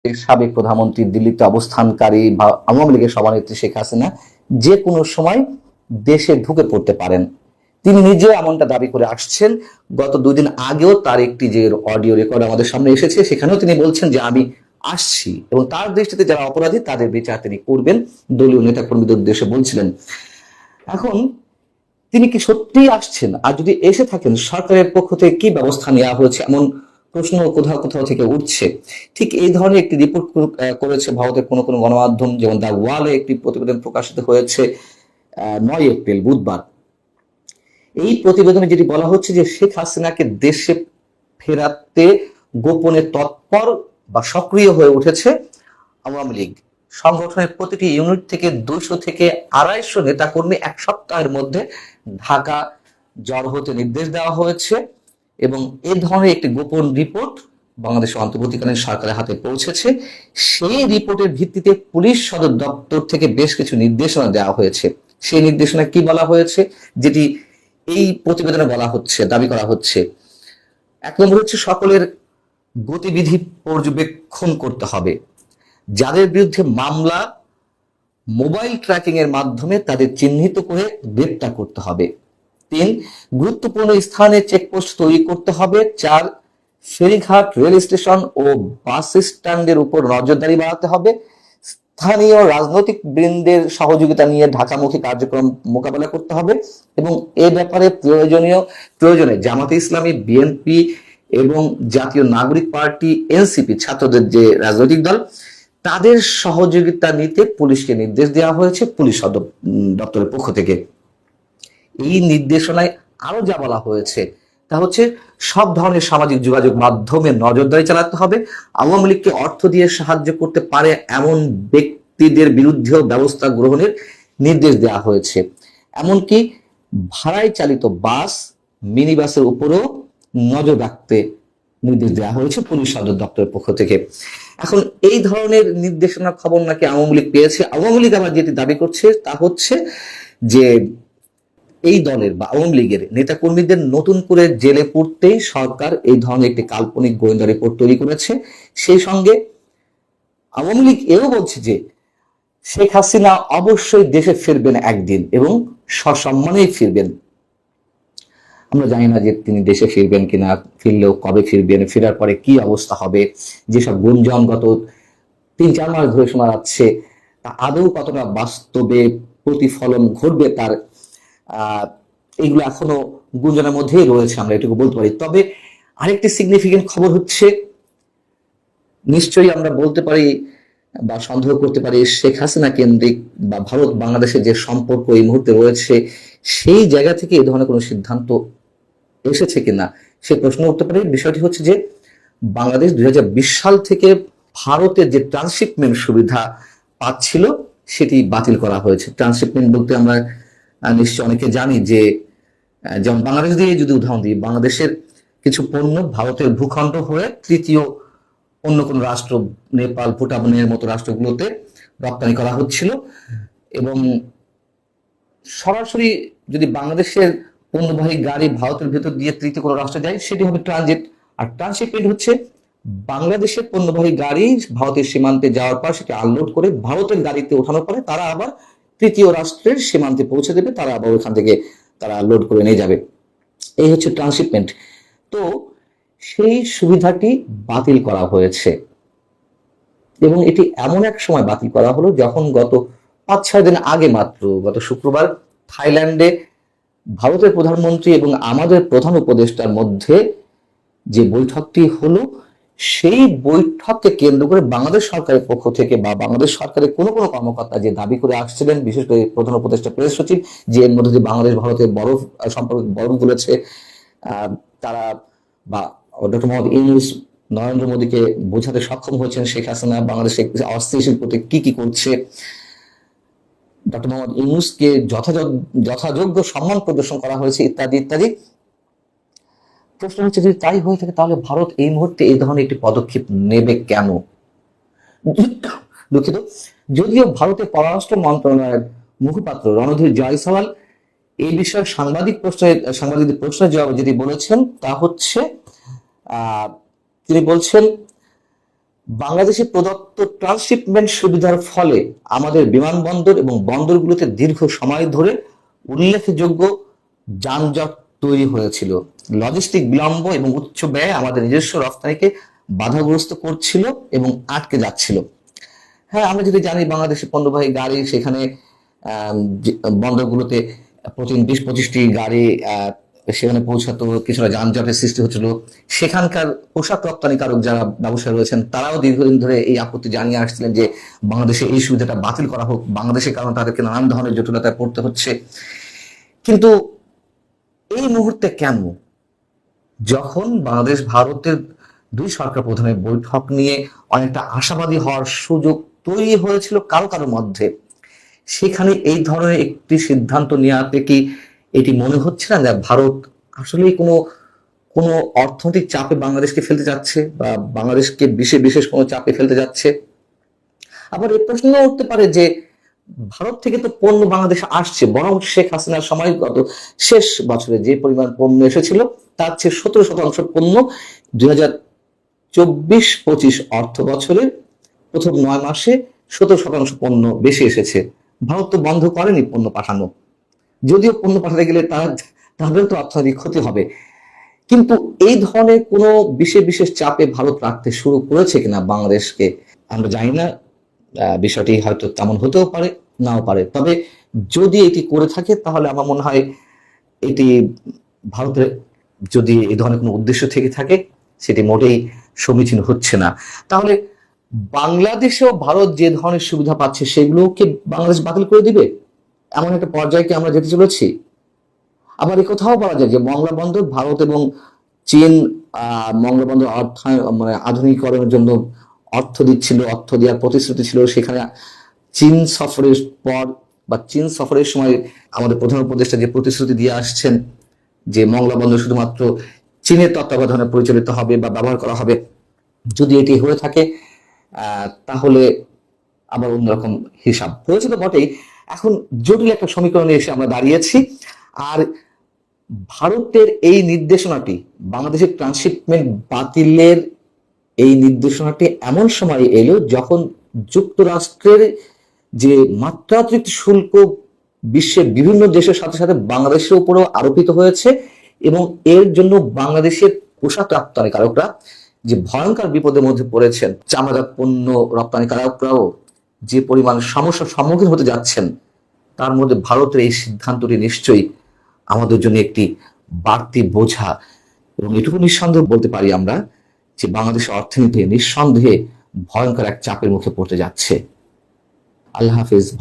সাবেক প্রধানমন্ত্রী দিল্লিতে অবস্থানকারী বা আওয়ামী লীগের সভানেত্রী শেখ হাসিনা যে কোনো সময় দেশে ঢুকে পড়তে পারেন। তিনি নিজেও এমনটা দাবি করে আসছেন। গত 2 দিন আগেও তার একটি যে অডিও রেকর্ড আমাদের সামনে এসেছে, সেখানেও তিনি বলছেন যে আমি আসছি, এবং তার দৃষ্টিতে যারা অপরাধী তাদের বিচার তিনি করবেন, দলীয় নেতাকর্মীদের উদ্দেশ্যে বলছিলেন। এখন তিনি কি সত্যিই আসছেন? আর যদি এসে থাকেন, সরকারের পক্ষ থেকে কি ব্যবস্থা নেওয়া হয়েছে এমন প্রশ্ন কোথাও কোথাও থেকে উঠছে। ঠিক এই ধরনের একটি রিপোর্ট করেছে ভারতের কোনো কোনো গণমাধ্যম, যেমন দ্য ওয়ালে একটি প্রতিবেদন প্রকাশিত হয়েছে 9 এপ্রিল বুধবার। এই প্রতিবেদনে যেটি বলা হচ্ছে যে শেখ হাসিনাকে দেশে ফেরাতে গোপনে তৎপর বা সক্রিয় হয়ে উঠেছে আওয়ামী লীগ। সংগঠনের প্রতিটি ইউনিট থেকে 200 থেকে 250 নেতাকর্মী 1 সপ্তাহের মধ্যে ঢাকা জড়ো হতে নির্দেশ দেওয়া হয়েছে, এবং এই ধরনের একটি গোপন রিপোর্ট বাংলাদেশের অন্তর্বর্তীকালীন সরকারের হাতে পৌঁছেছে। সেই রিপোর্টের ভিত্তিতে পুলিশ সদর দপ্তর থেকে বেশ কিছু নির্দেশনা দেওয়া হয়েছে। সেই নির্দেশনা কি বলা হয়েছে, যেটি এই প্রতিবেদনে বলা হচ্ছে, দাবি করা হচ্ছে। 1 নম্বর হচ্ছে সকলের গতিবিধি পর্যবেক্ষণ করতে হবে। যাদের বিরুদ্ধে মামলা, মোবাইল ট্র্যাকিং এর মাধ্যমে তাদের চিহ্নিত করে গ্রেপ্তার করতে হবে। 3, গুরুত্বপূর্ণ স্থানে চেকপোস্ট তৈরি করতে হবে। 4, ফেরিঘাট, রেল স্টেশন ও বাস স্ট্যান্ডের উপর নজরদারি বাড়াতে হবে। স্থানীয় রাজনৈতিক বৃন্দের সহযোগিতা নিয়ে ঢাকামুখী কার্যক্রম মোকাবেলা করতে হবে, এবং এ ব্যাপারে প্রয়োজনে জামাতে ইসলামী, বিএনপি এবং জাতীয় নাগরিক পার্টি এনসিপি, ছাত্রদের যে রাজনৈতিক দল, তাদের সহযোগিতা নিতে পুলিশকে নির্দেশ দেওয়া হয়েছে পুলিশ সদর দপ্তরের পক্ষ থেকে। এই নির্দেশনায় আরো যা বলা হয়েছে তা হচ্ছে সব ধরনের সামাজিক যোগাযোগ মাধ্যমে নজরদারি চালাতে হবে। আওয়ামী লীগকে অর্থ দিয়ে সাহায্য করতে পারে এমন ব্যক্তিদের বিরুদ্ধেও ব্যবস্থা গ্রহণের নির্দেশ দেওয়া হয়েছে। এমনকি ভাড়ায় চালিত বাস, মিনি বাসের উপরও নজর রাখতে নির্দেশ দেওয়া হয়েছে পুলিশ সদর দপ্তরের পক্ষ থেকে। এখন এই ধরনের নির্দেশনার খবর নাকি আওয়ামী লীগ পেয়েছে। আওয়ামী লীগ আবার যেটি দাবি করছে তা হচ্ছে যে এই দলের বা আওয়ামী লীগের নেতাকর্মীদের নতুন করে জেলে পুরতেই সরকার এই ধরনের একটি কাল্পনিক গোয়েন্দা রিপোর্ট তৈরি করেছে। সেই সঙ্গে আওয়ামী লীগ এও বলছে যে শেখ হাসিনা অবশ্যই দেশে ফিরবেন একদিন, এবং সসম্মানেই ফিরবেন। আমরা জানি না যে তিনি দেশে ফিরবেন কিনা, ফিরলেও কবে ফিরবেন, ফেরার পরে কি অবস্থা হবে। যেসব গুঞ্জন গত 3-4 মাস ধরে শোনা যাচ্ছে, তা আদৌ কতটা বাস্তবে প্রতিফলন ঘটবে তার, এইগুলো এখনো গুঞ্জনের মধ্যেই রয়েছে, আমরা এটুকু বলতে পারি। তবে আরেকটি সিগনিফিকেন্ট খবর হচ্ছে, নিশ্চয়ই আমরা বলতে পারি বা সন্দেহ করতে পারি, শেখ হাসিনা কেন্দ্রিক বা ভারত বাংলাদেশের যে সম্পর্ক এই মুহূর্তে রয়েছে, সেই জায়গা থেকে এই ধরনের কোনো সিদ্ধান্ত এসেছে কিনা সে প্রশ্ন উঠতে পারে। বিষয়টি হচ্ছে যে বাংলাদেশ 2020 সাল থেকে ভারতের যে ট্রান্সশিপমেন্ট সুবিধা পাচ্ছিল সেটি বাতিল করা হয়েছে। ট্রান্সশিপমেন্ট বলতে আমরা নিশ্চয় অনেকে জানি যে, যেমন বাংলাদেশ দিয়ে যদি উদাহরণ দিই, বাংলাদেশের কিছু পণ্য ভারতের ভূখণ্ড হয়ে তৃতীয় অন্য কোন রাষ্ট্র, নেপাল, ভুটানের মতো রাষ্ট্রগুলোতে রপ্তানি করা হচ্ছিল, এবং সরাসরি যদি বাংলাদেশের পণ্যবাহী গাড়ি ভারতের ভেতর দিয়ে তৃতীয় কোনো রাষ্ট্রে যায় সেটি হবে ট্রানজিট। আর ট্রান্সশিপমেন্ট হচ্ছে বাংলাদেশের পণ্যবাহী গাড়ি ভারতের সীমান্তে যাওয়ার পর সেটি আনলোড করে ভারতের গাড়িতে ওঠানোর পরে তারা আবার তৃতীয় রাষ্ট্রের সীমান্তে পৌঁছে দেবে, তারা আবার ওখান থেকে তারা লোড করে নিয়ে যাবে। এই হচ্ছে ট্রান্সশিপমেন্ট। তো সেই সুবিধাটি বাতিল করা হয়েছে, এবং এটি এমন এক সময় বাতিল করা হলো যখন গত 5-6 দিন আগে মাত্র, গত শুক্রবার, থাইল্যান্ডে ভারতের প্রধানমন্ত্রী এবং আমাদের প্রধান উপদেষ্টার মধ্যে যে বৈঠকটি হলো, সেই বৈঠককে কেন্দ্র করে বাংলাদেশ সরকারের পক্ষ থেকে বা বাংলাদেশ সরকারের কোনো কোনো কর্মকর্তা যে দাবি করে আসছিলেন, বিশেষ করে প্রধান উপদেষ্টা প্রেস সচিব, যে এর মধ্যে দিয়ে বাংলাদেশ ভারতের বরফ সম্পর্ক বরফ তুলেছে, তারা বা ডক্টর মোহাম্মদ ইউনূস নরেন্দ্র মোদীকে বোঝাতে সক্ষম হয়েছেন শেখ হাসিনা বাংলাদেশে অস্থিতিশীল করতে কি কি করছে, ডক্টর মোহাম্মদ ইউনূসকে যথাযোগ্য সম্মান প্রদর্শন করা হয়েছে, ইত্যাদি ইত্যাদি। প্রশ্ন হচ্ছে, যদি তাই হয়ে থাকে তাহলে ভারত এই মুহূর্তে এই ধরনের একটি পদক্ষেপ নেবে কেন? দুঃখিত। যদিও ভারতের পররাষ্ট্র মন্ত্রণালয়ের মুখপাত্র রণধীর জয়সওয়াল এই বিষয়ে সাংবাদিকদের প্রশ্নের জবাবে যেটি বলেছেন তা হচ্ছে, তিনি বলছেন বাংলাদেশে প্রদত্ত ট্রান্সশিপমেন্ট সুবিধার ফলে আমাদের বিমানবন্দর এবং বন্দরগুলোতে দীর্ঘ সময় ধরে উল্লেখযোগ্য যানজট তৈরি হয়েছিল। লজিস্টিক বিলম্ব এবং উচ্চ ব্যয় আমাদের নিজস্ব রপ্তানিকে বাধাগ্রস্ত করছিল এবং আটকে যাচ্ছিল। হ্যাঁ, আমরা যদি জানি বাংলাদেশে পণ্যবাহী গাড়ি সেখানে বন্দরগুলোতে প্রতিদিন 20-25টি গাড়ি সেখানে পৌঁছাতো, কিছুটা যানজটের সৃষ্টি হচ্ছিল। সেখানকার পোশাক রপ্তানিকারক যারা ব্যবসায়ী রয়েছেন তারাও দীর্ঘদিন ধরে এই আপত্তি জানিয়ে আসছিলেন যে বাংলাদেশে এই সুবিধাটা বাতিল করা হোক, বাংলাদেশের কারণে তাদেরকে নানান ধরনের জটিলতায় পড়তে হচ্ছে। কিন্তু এই মুহূর্তে কেন, যখন বাংলাদেশ ভারতের দুই সরকার প্রধানের বৈঠক নিয়ে অনেকটা আশাবাদী হওয়ার সুযোগ তৈরি হয়েছিল কারো কারোর মধ্যে, সেখানে এই ধরনের একটি সিদ্ধান্ত নেওয়াতে কি এটি মনে হচ্ছে না যে ভারত আসলেই কোনো কোনো অর্থনৈতিক চাপে বাংলাদেশকে ফেলতে যাচ্ছে বা বাংলাদেশকে বিশেষ বিশেষ কোনো চাপে ফেলতে যাচ্ছে? আবার এই প্রশ্ন উঠতে পারে যে ভারত থেকে তো পণ্য বাংলাদেশে আসছে, বরং শেখ হাসিনার সময় গত শেষ বছরে যে পরিমাণ পণ্য এসেছিল তার চেয়ে 17% পণ্য 2024-25 অর্থ বছরের প্রথম 9 মাসে 17% পণ্য বেশি এসেছে। ভারত তো বন্ধ করেনি পণ্য পাঠানো, যদিও পণ্য পাঠাতে গেলে তাদের তো অর্থনৈতিক ক্ষতি হবে। কিন্তু এই ধরনের কোনো বিশেষ বিশেষ চাপে ভারত রাখতে শুরু করেছে কিনা বাংলাদেশকে আমরা জানি না। বিষয়টি হয়তো তেমন হতেও পারে, নাও পারে। তবে যদি এটি করে থাকে তাহলে আমার মনে হয় এটি ভারতের যদি এই ধরনের কোনো উদ্দেশ্য থেকে থাকে সেটি মোটেই সমীচীন হচ্ছে না। তাহলে বাংলাদেশেও ভারত যে ধরনের সুবিধা পাচ্ছে সেগুলোকে বাংলাদেশ বাতিল করে দিবে, এমন একটা পর্যায়ে কি আমরা যেতে চলেছি? আবার এই কথাও বলা যায় যে মংলা বন্দর ভারত এবং চীন মংলা বন্দর মানে আধুনিকরণের জন্য অর্থ দিচ্ছিল, অর্থ দেওয়ার প্রতিশ্রুতি ছিল। সেখানে চীন সফরের পর বা চীন সফরের সময় আমাদের প্রধান উপদেষ্টা যে প্রতিশ্রুতি দিয়ে আসছেন যে মংলা বন্দর শুধুমাত্র চীনের তত্ত্বাবধানে পরিচালিত হবে বা ব্যবহার করা হবে, যদি এটি হয়ে থাকে তাহলে আবার অন্যরকম হিসাব হয়েছে তো বটেই। এখন জটিল একটা সমীকরণে এসে আমরা দাঁড়িয়েছি। আর ভারতের এই নির্দেশনাটি, বাংলাদেশের ট্রান্সশিপমেন্ট বাতিলের এই নির্দেশনাটি এমন সময় এলো যখন যুক্তরাষ্ট্রের যে মাত্রাতিরিক্ত শুল্ক বিশ্বের বিভিন্ন দেশের সাথে সাথে বাংলাদেশের উপরেও আরোপিত হয়েছে এবং এর জন্য বাংলাদেশের পোশাক রপ্তানিকারকরা যে ভয়ঙ্কর বিপদের মধ্যে পড়েছেন, চামড়াজাত পণ্য রপ্তানিকারকরাও যে পরিমাণ সমস্যার সম্মুখীন হতে যাচ্ছেন, তার মধ্যে ভারতের এই সিদ্ধান্তটি নিশ্চয়ই আমাদের জন্য একটি বাড়তি বোঝা। এবং এটুকু নিঃসন্দেহে বলতে পারি আমরা যে বাংলাদেশের অর্থনীতি নিঃসন্দেহে ভয়ঙ্কর এক চাপের মুখে পড়তে যাচ্ছে। আল্লাহ হাফিজ।